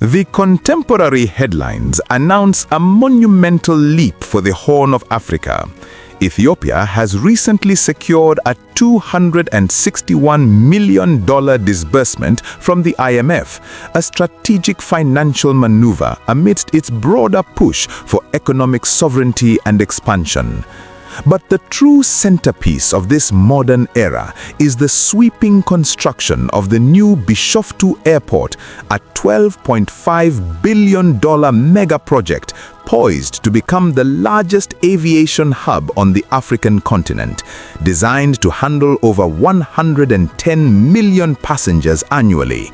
The contemporary headlines announce a monumental leap for the Horn of Africa. Ethiopia has recently secured a $261 million disbursement from the IMF, a strategic financial maneuver amidst its broader push for economic sovereignty and expansion. But the true centerpiece of this modern era is the sweeping construction of the new Bishoftu Airport, a $12.5 billion mega project poised to become the largest aviation hub on the African continent, designed to handle over 110 million passengers annually.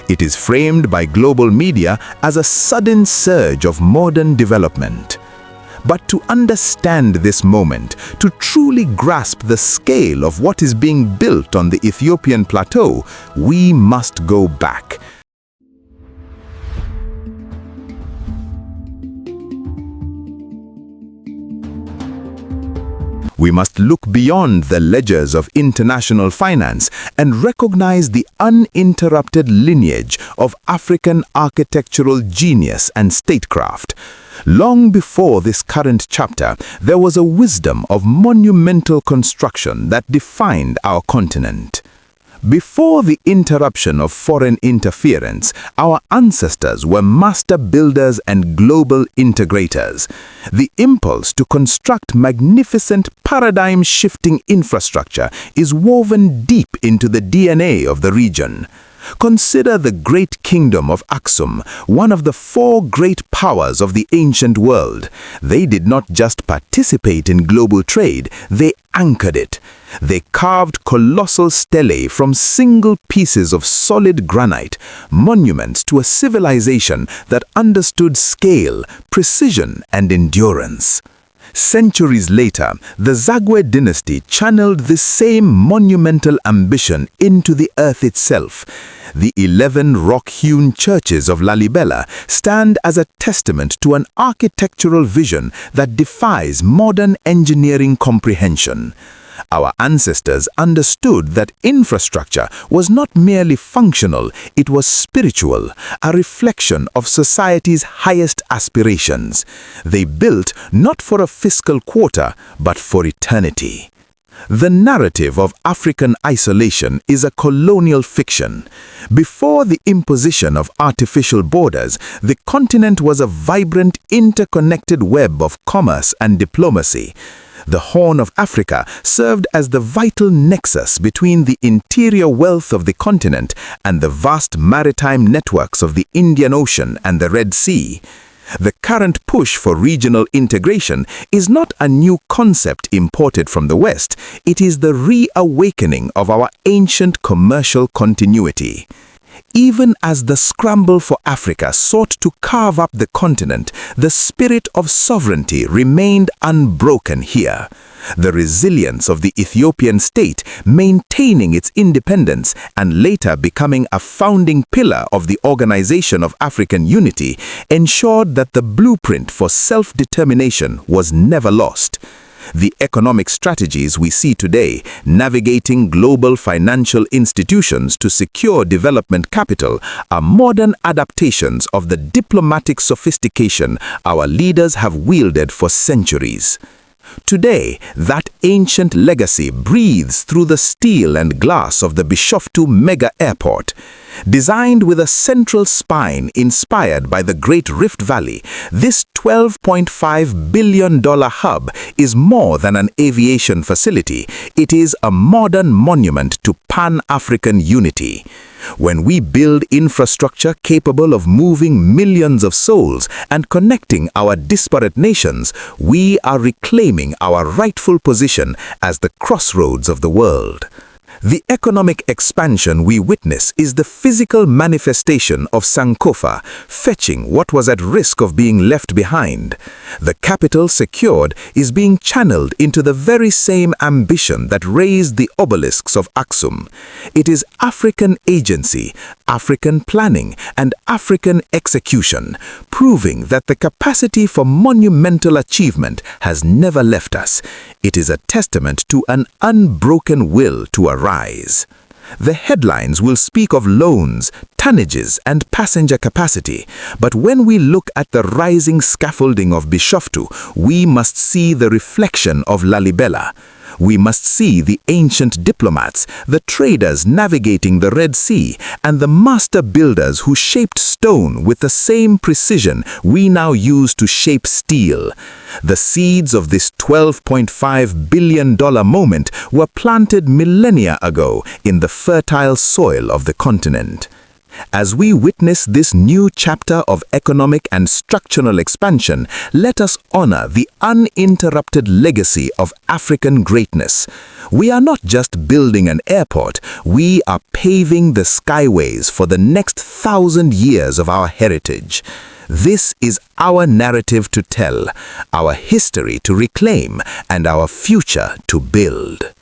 It is framed by global media as a sudden surge of modern development. But to understand this moment, to truly grasp the scale of what is being built on the Ethiopian plateau, we must go back. We must look beyond the ledgers of international finance and recognize the uninterrupted lineage of African architectural genius and statecraft. Long before this current chapter, there was a wisdom of monumental construction that defined our continent. Before the interruption of foreign interference, our ancestors were master builders and global integrators. The impulse to construct magnificent paradigm-shifting infrastructure is woven deep into the DNA of the region. Consider the great kingdom of Aksum, one of the four great powers of the ancient world. They did not just participate in global trade, they anchored it. They carved colossal stelae from single pieces of solid granite, monuments to a civilization that understood scale, precision, and endurance. Centuries later, the Zagwe dynasty channeled this same monumental ambition into the earth itself. The 11 rock-hewn churches of Lalibela stand as a testament to an architectural vision that defies modern engineering comprehension. Our ancestors understood that infrastructure was not merely functional, it was spiritual, a reflection of society's highest aspirations. They built not for a fiscal quota, but for eternity. The narrative of African isolation is a colonial fiction. Before the imposition of artificial borders, the continent was a vibrant, interconnected web of commerce and diplomacy. The Horn of Africa served as the vital nexus between the interior wealth of the continent and the vast maritime networks of the Indian Ocean and the Red Sea. The current push for regional integration is not a new concept imported from the West, it is the reawakening of our ancient commercial continuity. Even as the scramble for Africa sought to carve up the continent, the spirit of sovereignty remained unbroken here. The resilience of the Ethiopian state, maintaining its independence and later becoming a founding pillar of the Organization of African Unity, ensured that the blueprint for self-determination was never lost. The economic strategies we see today, navigating global financial institutions to secure development capital, are modern adaptations of the diplomatic sophistication our leaders have wielded for centuries. Today, that ancient legacy breathes through the steel and glass of the Bishoftu mega airport. Designed with a central spine inspired by the Great Rift Valley, this $12.5 billion hub is more than an aviation facility. It is a modern monument to Pan-African unity. When we build infrastructure capable of moving millions of souls and connecting our disparate nations, we are reclaiming our rightful position as the crossroads of the world. The economic expansion we witness is the physical manifestation of Sankofa, fetching what was at risk of being left behind. The capital secured is being channeled into the very same ambition that raised the obelisks of Aksum. It is African agency, African planning, and African execution, proving that the capacity for monumental achievement has never left us. It is a testament to an unbroken will to arise. The headlines will speak of loans, tonnages, and passenger capacity, but when we look at the rising scaffolding of Bishoftu, we must see the reflection of Lalibela. We must see the ancient diplomats, the traders navigating the Red Sea, and the master builders who shaped stone with the same precision we now use to shape steel. The seeds of this $12.5 billion moment were planted millennia ago in the fertile soil of the continent. As we witness this new chapter of economic and structural expansion, let us honor the uninterrupted legacy of African greatness. We are not just building an airport, we are paving the skyways for the next 1,000 years of our heritage. This is our narrative to tell, our history to reclaim, and our future to build.